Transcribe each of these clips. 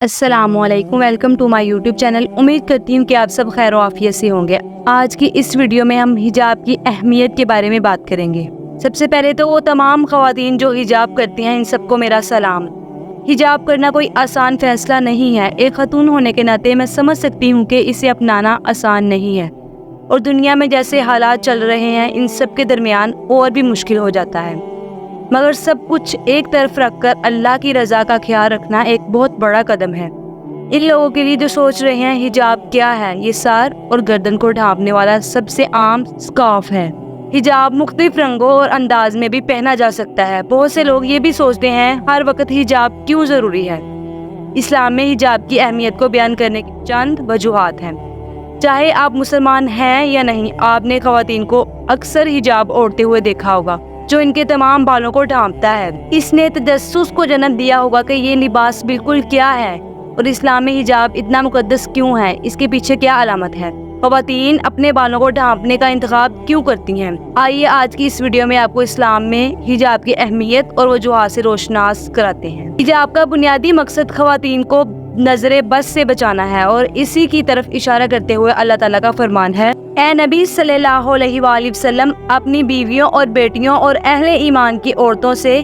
السلام علیکم، welcome to my YouTube channel. امید کرتی ہوں کہ آپ سب خیر و عافیت سے ہوں گے۔ آج کی اس ویڈیو میں ہم حجاب کی اہمیت کے بارے میں بات کریں گے۔ سب سے پہلے تو وہ تمام خواتین جو حجاب کرتی ہیں، ان سب کو میرا سلام۔ حجاب کرنا کوئی آسان فیصلہ نہیں ہے۔ ایک خاتون ہونے کے ناطے میں سمجھ سکتی ہوں کہ اسے اپنانا آسان نہیں ہے، اور دنیا میں جیسے حالات چل رہے ہیں ان سب کے درمیان اور بھی مشکل ہو جاتا ہے، مگر سب کچھ ایک طرف رکھ کر اللہ کی رضا کا خیال رکھنا ایک بہت بڑا قدم ہے۔ ان لوگوں کے لیے جو سوچ رہے ہیں حجاب کیا ہے، یہ سر اور گردن کو ڈھانپنے والا سب سے عام سکارف ہے۔ حجاب مختلف رنگوں اور انداز میں بھی پہنا جا سکتا ہے۔ بہت سے لوگ یہ بھی سوچتے ہیں ہر وقت حجاب کیوں ضروری ہے۔ اسلام میں حجاب کی اہمیت کو بیان کرنے کی چند وجوہات ہیں۔ چاہے آپ مسلمان ہیں یا نہیں، آپ نے خواتین کو اکثر حجاب اوڑھتے ہوئے دیکھا ہوگا، جو ان کے تمام بالوں کو ڈھانپتا ہے۔ اس نے تجسس کو جنم دیا ہوگا کہ یہ لباس بالکل کیا ہے، اور اسلام میں حجاب اتنا مقدس کیوں ہے، اس کے پیچھے کیا علامت ہے۔ خواتین اپنے بالوں کو ڈھانپنے کا انتخاب کیوں کرتی ہیں؟ آئیے آج کی اس ویڈیو میں آپ کو اسلام میں حجاب کی اہمیت اور وجوہات سے روشناس کراتے ہیں۔ حجاب کا بنیادی مقصد خواتین کو نظر بد سے بچانا ہے، اور اسی کی طرف اشارہ کرتے ہوئے اللہ تعالیٰ کا فرمان ہے: اے نبی صلی اللہ علیہ وآلہ وسلم، اپنی بیویوں اور بیٹیوں اور اہل ایمان کی عورتوں سے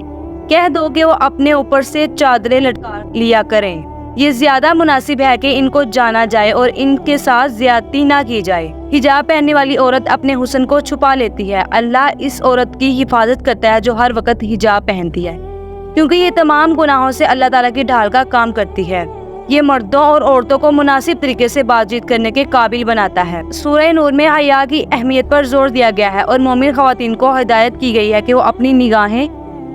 کہہ دو کہ وہ اپنے اوپر سے چادریں لٹکا لیا کریں۔ یہ زیادہ مناسب ہے کہ ان کو جانا جائے اور ان کے ساتھ زیادتی نہ کی جائے۔ حجاب پہننے والی عورت اپنے حسن کو چھپا لیتی ہے۔ اللہ اس عورت کی حفاظت کرتا ہے جو ہر وقت حجاب پہنتی ہے، کیونکہ یہ تمام گناہوں سے اللہ تعالیٰ کی ڈھال کا کام کرتی ہے۔ یہ مردوں اور عورتوں کو مناسب طریقے سے بات چیت کرنے کے قابل بناتا ہے۔ سورہ نور میں حیا کی اہمیت پر زور دیا گیا ہے، اور مومن خواتین کو ہدایت کی گئی ہے کہ وہ اپنی نگاہیں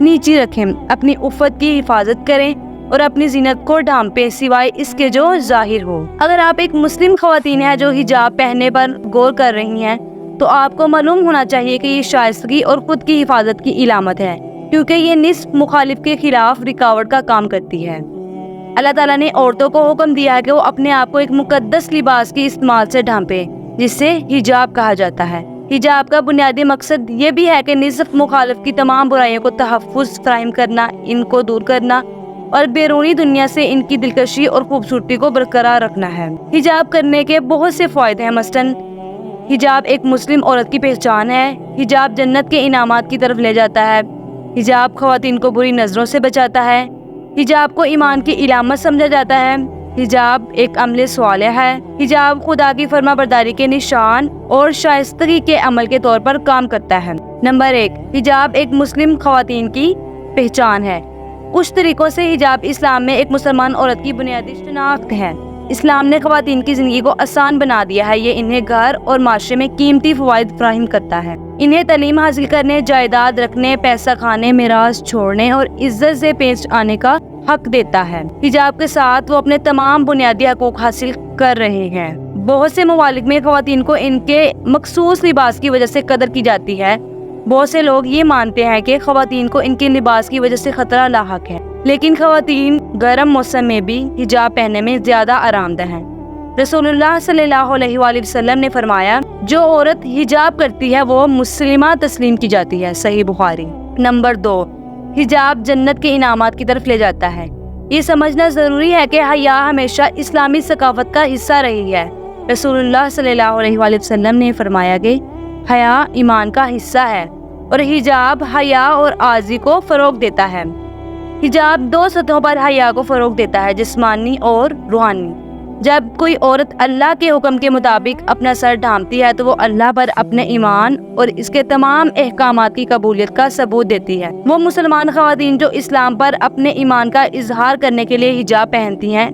نیچی رکھیں، اپنی عفت کی حفاظت کریں اور اپنی زینت کو ڈھانپیں سوائے اس کے جو ظاہر ہو۔ اگر آپ ایک مسلم خواتین ہیں جو حجاب پہننے پر غور کر رہی ہیں، تو آپ کو معلوم ہونا چاہیے کہ یہ شائستگی اور خود کی حفاظت کی علامت ہے، کیونکہ یہ نصف مخالف کے خلاف رکاوٹ کا کام کرتی ہے۔ اللہ تعالیٰ نے عورتوں کو حکم دیا ہے کہ وہ اپنے آپ کو ایک مقدس لباس کے استعمال سے ڈھانپیں، جس سے حجاب کہا جاتا ہے۔ حجاب کا بنیادی مقصد یہ بھی ہے کہ نصف مخالف کی تمام برائیوں کو تحفظ فراہم کرنا، ان کو دور کرنا اور بیرونی دنیا سے ان کی دلکشی اور خوبصورتی کو برقرار رکھنا ہے۔ حجاب کرنے کے بہت سے فوائد ہیں۔ مثلاً حجاب ایک مسلم عورت کی پہچان ہے۔ حجاب جنت کے انعامات کی طرف لے جاتا ہے۔ حجاب خواتین کو بری نظروں سے بچاتا ہے۔ حجاب کو ایمان کی علامت سمجھا جاتا ہے۔ حجاب ایک عمل صالح ہے۔ حجاب خدا کی فرما برداری کے نشان اور شائستگی کے عمل کے طور پر کام کرتا ہے۔ نمبر 1، حجاب ایک مسلم خواتین کی پہچان ہے۔ کچھ طریقوں سے حجاب اسلام میں ایک مسلمان عورت کی بنیادی شناخت ہے۔ اسلام نے خواتین کی زندگی کو آسان بنا دیا ہے۔ یہ انہیں گھر اور معاشرے میں قیمتی فوائد فراہم کرتا ہے۔ انہیں تعلیم حاصل کرنے، جائیداد رکھنے، پیسہ کھانے، میراث چھوڑنے اور عزت سے پیش آنے کا حق دیتا ہے۔ حجاب کے ساتھ وہ اپنے تمام بنیادی حقوق حاصل کر رہے ہیں۔ بہت سے ممالک میں خواتین کو ان کے مخصوص لباس کی وجہ سے قدر کی جاتی ہے۔ بہت سے لوگ یہ مانتے ہیں کہ خواتین کو ان کے لباس کی وجہ سے خطرہ لاحق ہے، لیکن خواتین گرم موسم میں بھی حجاب پہننے میں زیادہ آرام دہ ہیں۔ رسول اللہ صلی اللہ علیہ وآلہ وسلم نے فرمایا: جو عورت حجاب کرتی ہے وہ مسلمہ تسلیم کی جاتی ہے۔ صحیح بخاری۔ نمبر 2، حجاب جنت کے انعامات کی طرف لے جاتا ہے۔ یہ سمجھنا ضروری ہے کہ حیا ہمیشہ اسلامی ثقافت کا حصہ رہی ہے۔ رسول اللہ صلی اللہ علیہ وآلہ وسلم نے فرمایا کہ حیا ایمان کا حصہ ہے، اور حجاب حیا اور عاجزی کو فروغ دیتا ہے۔ حجاب 2 سطحوں پر حیا کو فروغ دیتا ہے: جسمانی اور روحانی۔ جب کوئی عورت اللہ کے حکم کے مطابق اپنا سر ڈھانپتی ہے تو وہ اللہ پر اپنے ایمان اور اس کے تمام احکامات کی قبولیت کا ثبوت دیتی ہے۔ وہ مسلمان خواتین جو اسلام پر اپنے ایمان کا اظہار کرنے کے لیے حجاب پہنتی ہیں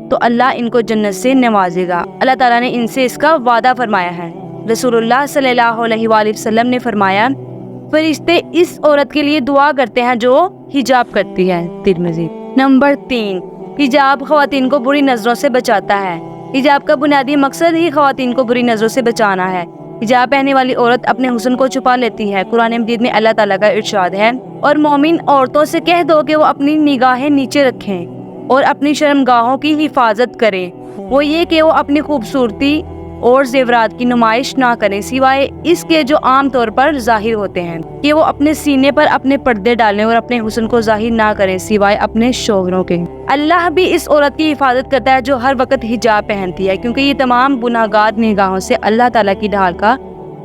تو اللہ ان کو جنت سے نوازے گا۔ اللہ تعالیٰ نے ان سے اس کا وعدہ فرمایا ہے۔ رسول اللہ صلی اللہ علیہ وآلہ وسلم نے فرمایا: فرشتے اس عورت کے لیے دعا کرتے ہیں جو حجاب کرتی ہے۔ ترمذی۔ نمبر 3، حجاب خواتین کو بری نظروں سے بچاتا ہے۔ حجاب کا بنیادی مقصد ہی خواتین کو بری نظروں سے بچانا ہے۔ حجاب پہننے والی عورت اپنے حسن کو چھپا لیتی ہے۔ قرآن مجید میں اللہ تعالیٰ کا ارشاد ہے: اور مومن عورتوں سے کہہ دو کہ وہ اپنی نگاہیں نیچے رکھیں اور اپنی شرمگاہوں کی حفاظت کریں۔ وہ یہ کہ وہ اپنی خوبصورتی اور زیورات کی نمائش نہ کریں سوائے اس کے جو عام طور پر ظاہر ہوتے ہیں، کہ وہ اپنے سینے پر اپنے پردے ڈالیں اور اپنے حسن کو ظاہر نہ کریں سوائے اپنے شوہروں کے۔ اللہ بھی اس عورت کی حفاظت کرتا ہے جو ہر وقت حجاب پہنتی ہے، کیونکہ یہ تمام گناہگار نگاہوں سے اللہ تعالیٰ کی ڈھال کا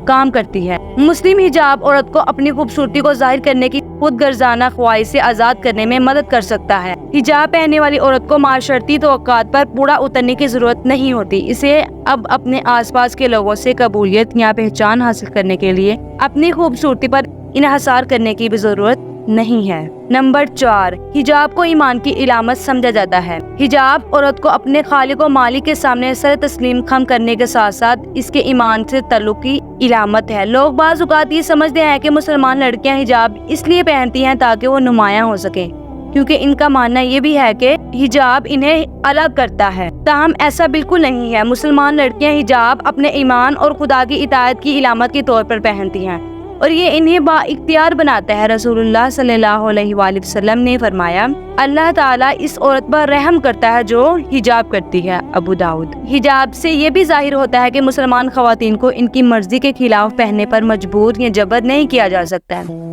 کام کرتی ہے۔ مسلم حجاب عورت کو اپنی خوبصورتی کو ظاہر کرنے کی خود غرضانہ خواہش سے آزاد کرنے میں مدد کر سکتا ہے۔ حجاب پہننے والی عورت کو معاشرتی توقعات پر پورا اترنے کی ضرورت نہیں ہوتی۔ اسے اب اپنے آس پاس کے لوگوں سے قبولیت یا پہچان حاصل کرنے کے لیے اپنی خوبصورتی پر انحصار کرنے کی بھی ضرورت نہیں ہے۔ نمبر 4، حجاب کو ایمان کی علامت سمجھا جاتا ہے۔ حجاب عورت کو اپنے خالق و مالک کے سامنے سر تسلیم خم کرنے کے ساتھ ساتھ اس کے ایمان سے تعلق کی علامت ہے۔ لوگ بعض اوقات یہ سمجھتے ہیں کہ مسلمان لڑکیاں حجاب اس لیے پہنتی ہیں تاکہ وہ نمایاں ہو سکیں، کیونکہ ان کا ماننا یہ بھی ہے کہ حجاب انہیں الگ کرتا ہے۔ تاہم ایسا بالکل نہیں ہے۔ مسلمان لڑکیاں حجاب اپنے ایمان اور خدا کی اطاعت کی علامت کے طور پر پہنتی ہیں اور یہ انہیں با اختیار بناتا ہے۔ رسول اللہ صلی اللہ علیہ وآلہ وسلم نے فرمایا، اللہ تعالیٰ اس عورت پر رحم کرتا ہے جو حجاب کرتی ہے۔ ابو داؤد۔ حجاب سے یہ بھی ظاہر ہوتا ہے کہ مسلمان خواتین کو ان کی مرضی کے خلاف پہننے پر مجبور یا جبر نہیں کیا جا سکتا ہے۔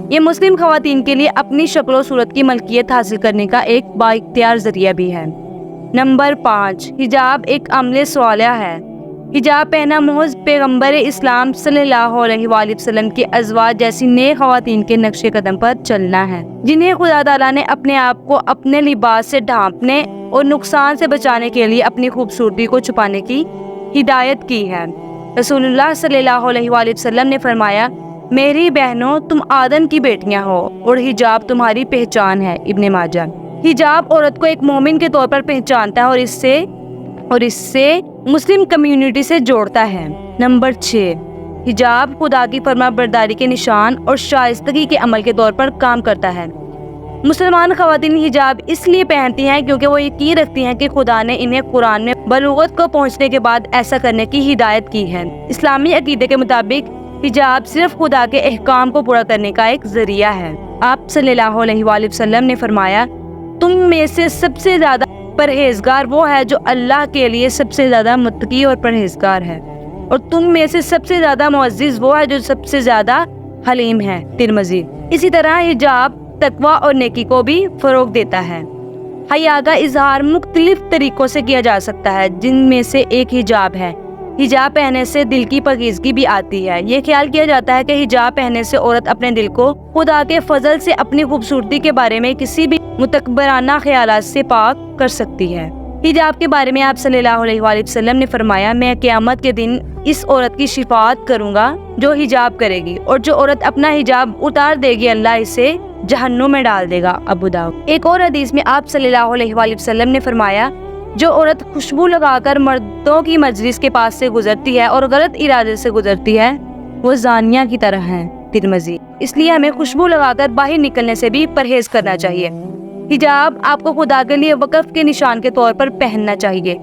یہ مسلم خواتین کے لیے اپنی شکل و صورت کی ملکیت حاصل کرنے کا ایک با اختیار ذریعہ بھی ہے۔ نمبر 5، حجاب ایک عمل صالح ہے۔ حجاب پہنا محض پیغمبر اسلام صلی اللہ علیہ وآلہ وسلم کے ازواج جیسی نیک خواتین کے نقش قدم پر چلنا ہے، جنہیں خدا تعالیٰ نے اپنے آپ کو اپنے لباس سے ڈھانپنے اور نقصان سے بچانے کے لیے اپنی خوبصورتی کو چھپانے کی ہدایت کی ہے۔ رسول اللہ صلی اللہ علیہ وآلہ وسلم نے فرمایا، میری بہنوں، تم آدم کی بیٹیاں ہو اور حجاب تمہاری پہچان ہے۔ ابن ماجہ۔ حجاب عورت کو ایک مومن کے طور پر پہچانتا ہے اور اس سے مسلم کمیونٹی سے جوڑتا ہے۔ نمبر 6، حجاب خدا کی فرما برداری کے نشان اور شائستگی کے عمل کے طور پر کام کرتا ہے۔ مسلمان خواتین حجاب اس لیے پہنتی ہیں کیونکہ وہ یقین رکھتی ہیں کہ خدا نے انہیں قرآن میں بلوغت کو پہنچنے کے بعد ایسا کرنے کی ہدایت کی ہے۔ اسلامی عقیدے کے مطابق حجاب صرف خدا کے احکام کو پورا کرنے کا ایک ذریعہ ہے۔ آپ صلی اللہ علیہ وآلہ وسلم نے فرمایا، تم میں سے سب سے زیادہ پرہیزگار وہ ہے جو اللہ کے لیے سب سے زیادہ متقی اور پرہیزگار ہے، اور تم میں سے سب سے زیادہ معزز وہ ہے جو سب سے زیادہ حلیم ہے۔ ترمذی۔ اسی طرح حجاب تقوی اور نیکی کو بھی فروغ دیتا ہے۔ حیا کا اظہار مختلف طریقوں سے کیا جا سکتا ہے، جن میں سے ایک حجاب ہے۔ حجاب پہننے سے دل کی پاکیزگی بھی آتی ہے۔ یہ خیال کیا جاتا ہے کہ حجاب پہننے سے عورت اپنے دل کو خدا کے فضل سے اپنی خوبصورتی کے بارے میں کسی بھی متکبرانہ خیالات سے پاک کر سکتی ہے۔ حجاب کے بارے میں آپ صلی اللہ علیہ وآلہ وسلم نے فرمایا، میں قیامت کے دن اس عورت کی شفاعت کروں گا جو حجاب کرے گی، اور جو عورت اپنا حجاب اتار دے گی اللہ اسے جہنم میں ڈال دے گا۔ ابو داؤد۔ ایک اور حدیث میں آپ صلی اللہ علیہ وآلہ وسلم نے فرمایا، جو عورت خوشبو لگا کر مردوں کی مجلس کے پاس سے گزرتی ہے اور غلط ارادے سے گزرتی ہے، وہ زانیہ کی طرح ہے۔ ترمذی۔ اس لیے ہمیں خوشبو لگا کر باہر نکلنے سے بھی پرہیز کرنا چاہیے۔ حجاب آپ کو خدا کے لیے وقف کے نشان کے طور پر پہننا چاہیے۔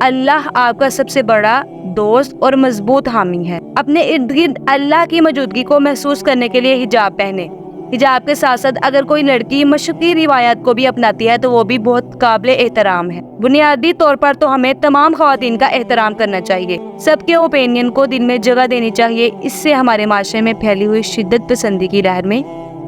اللہ آپ کا سب سے بڑا دوست اور مضبوط حامی ہے۔ اپنے ارد گرد اللہ کی موجودگی کو محسوس کرنے کے لیے حجاب پہنے۔ حجاب کے ساتھ ساتھ اگر کوئی لڑکی مشرقی روایات کو بھی اپناتی ہے تو وہ بھی بہت قابل احترام ہے۔ بنیادی طور پر تو ہمیں تمام خواتین کا احترام کرنا چاہیے، سب کے اوپینین کو دل میں جگہ دینی چاہیے۔ اس سے ہمارے معاشرے میں پھیلی ہوئی شدت پسندی کی لہر میں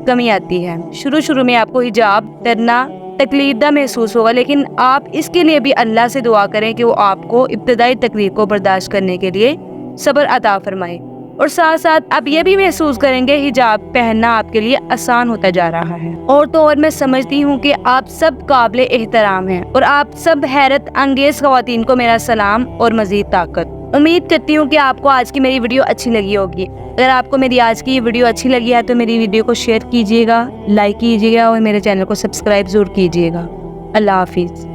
کمی آتی ہے۔ شروع میں آپ کو حجاب کرنا تکلیف دہ محسوس ہوگا، لیکن آپ اس کے لیے بھی اللہ سے دعا کریں کہ وہ آپ کو ابتدائی تکلیف کو برداشت کرنے کے لیے صبر عطا فرمائے، اور ساتھ ساتھ آپ یہ بھی محسوس کریں گے حجاب پہننا آپ کے لیے آسان ہوتا جا رہا ہے۔ اور تو اور میں سمجھتی ہوں کہ آپ سب قابل احترام ہیں، اور آپ سب حیرت انگیز خواتین کو میرا سلام اور مزید طاقت۔ امید کرتی ہوں کہ آپ کو آج کی میری ویڈیو اچھی لگی ہوگی۔ اگر آپ کو میری آج کی ویڈیو اچھی لگی ہے تو میری ویڈیو کو شیئر کیجیے گا، لائک کیجیے گا، اور میرے چینل کو سبسکرائب ضرور کیجیے گا۔ اللہ حافظ۔